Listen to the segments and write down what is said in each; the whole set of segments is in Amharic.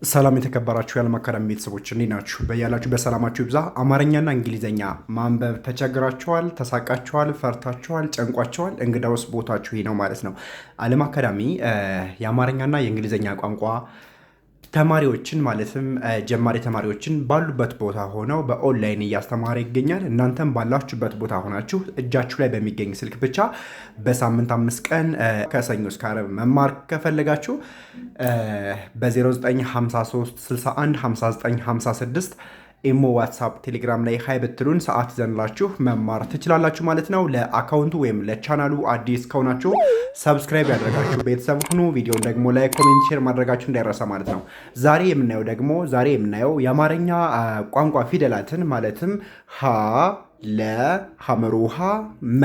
ሰላም የተከበራችሁ የዓለም አካዳሚ ቤተሰቦች እንዴት ናችሁ? በያላችሁ በሰላማችሁ ይብዛ። አማርኛና እንግሊዘኛ ማንበብ ተቸግራችኋል፣ ተሳቃችኋል፣ ፈርታችኋል፣ ጨንቋችኋል? እንግዳውስ ቦታችሁ ይህ ነው ማለት ነው። ዓለም አካዳሚ የአማርኛና የእንግሊዘኛ ቋንቋ ተማሪዎችን ማለትም ጀማሪ ተማሪዎችን ባሉበት ቦታ ሆነው በኦንላይን እያስተማረ ይገኛል። እናንተም ባላችሁበት ቦታ ሆናችሁ እጃችሁ ላይ በሚገኝ ስልክ ብቻ በሳምንት 5 ቀን ከሰኞ እስከ ዓርብ መማር ከፈለጋችሁ በ0953 61 59 56 ኢሞ፣ ዋትሳፕ፣ ቴሌግራም ላይ ሀይ ብትሉን ሰዓት ዘንላችሁ መማር ትችላላችሁ ማለት ነው። ለአካውንቱ ወይም ለቻናሉ አዲስ ከሆናችሁ ሰብስክራይብ ያደረጋችሁ ቤተሰብ ሁኑ። ቪዲዮን ደግሞ ላይ ኮሜንት፣ ሼር ማድረጋችሁ እንዳይረሳ ማለት ነው። ዛሬ የምናየው የአማርኛ ቋንቋ ፊደላትን ማለትም ሀ፣ ለ፣ ሐመሩሃ፣ መ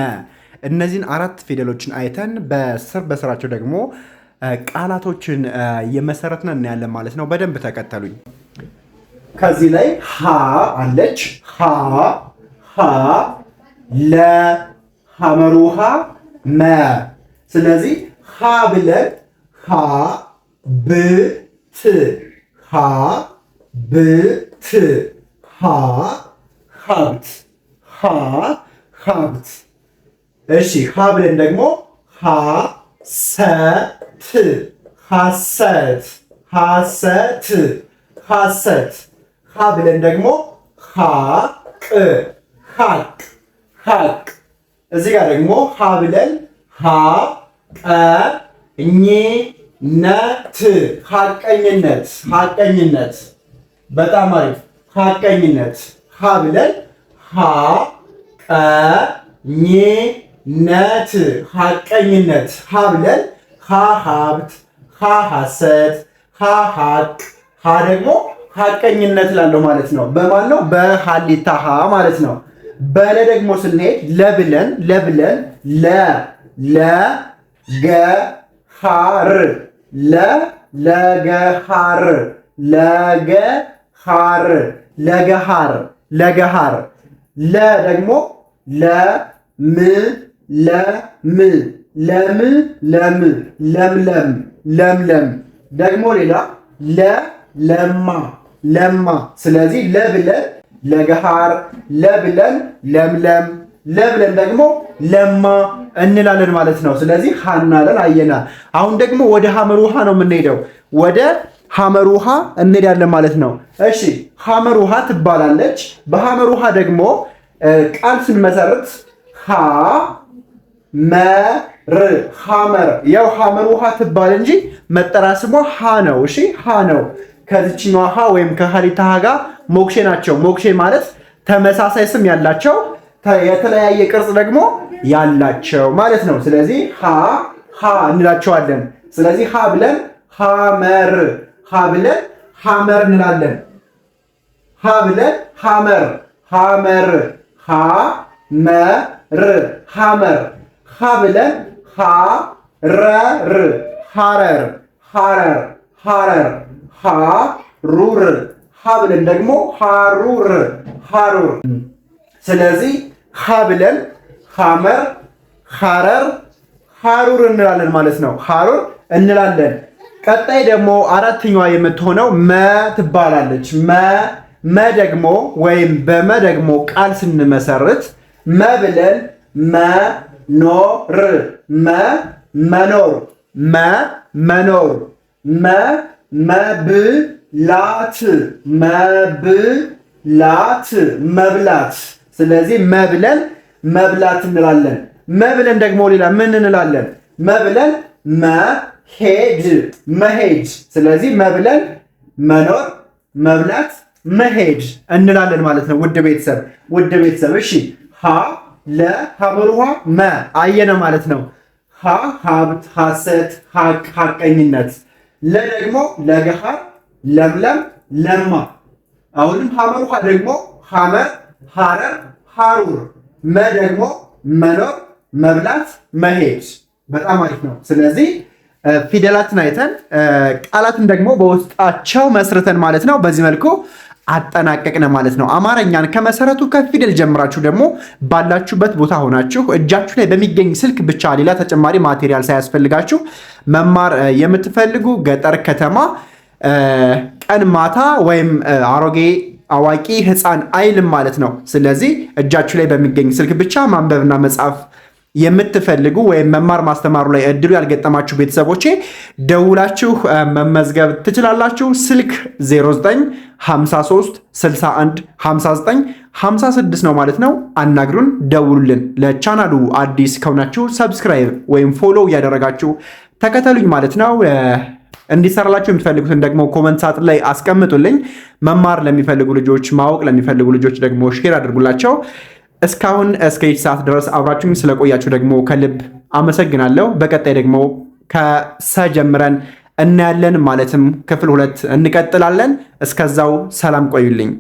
እነዚህን 4 ፊደሎችን አይተን በስራቸው ደግሞ ቃላቶችን የመሰረትን እናያለን ማለት ነው። በደንብ ተከተሉኝ። ከዚህ ላይ ሀ አለች። ሀ ለ ሐመሩሃ መ። ስለዚህ ሀ ብለን ሀ ብ ት ሀ ብ ት ሀ ሀብት ሀ ሀብት። እሺ ሀ ብለን ደግሞ ሀ ሰ ት ሐሰት ሐሰት ሐሰት። ሀ ብለን ደግሞ ሀቅ ሀቅ ሀቅ። እዚህ ጋር ደግሞ ሀ ብለን ሀቀኝነት ሀቀኝነት ሀቀኝነት። በጣም አሪፍ ሀቀኝነት። ሀ ብለን ሀቀኝነት ሀቀኝነት። ሀ ብለን ሀ ሀብት ሀ ሐሰት ሀ ሀቅ። ሀ ደግሞ ሀቀኝነት ላለው ማለት ነው። በማን ነው? በሀሊታ ሀ ማለት ነው። በለ ደግሞ ስንሄድ ለብለን ለገሃር ለገሃር ለገሃር ለገሃር ለገሃር። ለ ደግሞ ለም ለምለም ለምለም። ደግሞ ሌላ ለማ ለማ። ስለዚህ ለብለን ለገሃር ለብለን ለምለም ለብለን ደግሞ ለማ እንላለን ማለት ነው። ስለዚህ ሀናለን አየና። አሁን ደግሞ ወደ ሐመሩሃ ነው የምንሄደው። ወደ ሐመሩሃ እንሄዳለን ማለት ነው። እሺ ሐመሩሃ ትባላለች። በሐመሩሃ ደግሞ ቃል ስንመሰርት ሐመር። ያው ሐመሩሃ ትባል እንጂ መጠሪያ ስሟ ሀ ነው። እሺ ሀ ነው። ከዚችኛዋ ሀ ወይም ከሀሊታ ሀ ጋር ሞክሼ ናቸው። ሞክሼ ማለት ተመሳሳይ ስም ያላቸው የተለያየ ቅርጽ ደግሞ ያላቸው ማለት ነው። ስለዚህ ሀ እንላቸዋለን። ስለዚህ ሀ ብለን ሐመር ሀ ብለን ሐመር እንላለን። ሀ ብለን ሐመር ሐመር ሐመር ሐመር። ሀ ብለን ሐረር ሐረር ሐረር ሐረር ሐሩር። ሀ ብለን ደግሞ ሐሩር ሐሩር። ስለዚህ ሀ ብለን ሐመር ሐረር ሐሩር እንላለን ማለት ነው። ሐሩር እንላለን። ቀጣይ ደግሞ አራተኛዋ የምትሆነው መ ትባላለች። መ ደግሞ ወይም በመ ደግሞ ቃል ስንመሰርት መ ብለን መኖር መኖር መኖር መብላት መብላት። ስለዚህ መብለን መብላት እንላለን። መብለን ደግሞ ሌላ ምን እንላለን? መብለን መሄድ። ስለዚህ መብለን መኖር መብላት መሄድ እንላለን ማለት ነው። ውድ ቤተሰብ እሺ ሀ ለሐመሩሃ መ አየነ ማለት ነው። ሀ ሀብት ሐሰት ሀቅ ሀቀኝነት። ለ ደግሞ ለገሃር ለምለም ለማ። አሁንም ሐመሩሃ ደግሞ ሐመር ሐረር ሐሩር። መ ደግሞ መኖር መብላት መሄድ። በጣም አሪፍ ነው። ስለዚህ ፊደላትን አይተን ቃላትን ደግሞ በውስጣቸው መስርተን ማለት ነው በዚህ መልኩ አጠናቀቅነ ማለት ነው። አማርኛን ከመሰረቱ ከፊደል ጀምራችሁ ደግሞ ባላችሁበት ቦታ ሆናችሁ እጃችሁ ላይ በሚገኝ ስልክ ብቻ ሌላ ተጨማሪ ማቴሪያል ሳያስፈልጋችሁ መማር የምትፈልጉ ገጠር ከተማ ቀን ማታ ወይም አሮጌ አዋቂ ህፃን አይልም ማለት ነው። ስለዚህ እጃችሁ ላይ በሚገኝ ስልክ ብቻ ማንበብና መጻፍ የምትፈልጉ ወይም መማር ማስተማሩ ላይ እድሉ ያልገጠማችሁ ቤተሰቦቼ ደውላችሁ መመዝገብ ትችላላችሁ። ስልክ 0953 61 59 56 ነው ማለት ነው። አናግሩን፣ ደውሉልን። ለቻናሉ አዲስ ከሆናችሁ ሰብስክራይብ ወይም ፎሎ እያደረጋችሁ ተከተሉኝ ማለት ነው። እንዲሰራላችሁ የምትፈልጉትን ደግሞ ኮመንት ሳጥን ላይ አስቀምጡልኝ። መማር ለሚፈልጉ ልጆች፣ ማወቅ ለሚፈልጉ ልጆች ደግሞ ሼር አድርጉላቸው። እስካሁን እስከ ይህ ሰዓት ድረስ አብራችሁኝ ስለቆያችሁ ደግሞ ከልብ አመሰግናለሁ። በቀጣይ ደግሞ ከሰ ጀምረን እናያለን። ማለትም ክፍል 2 እንቀጥላለን። እስከዛው ሰላም ቆዩልኝ።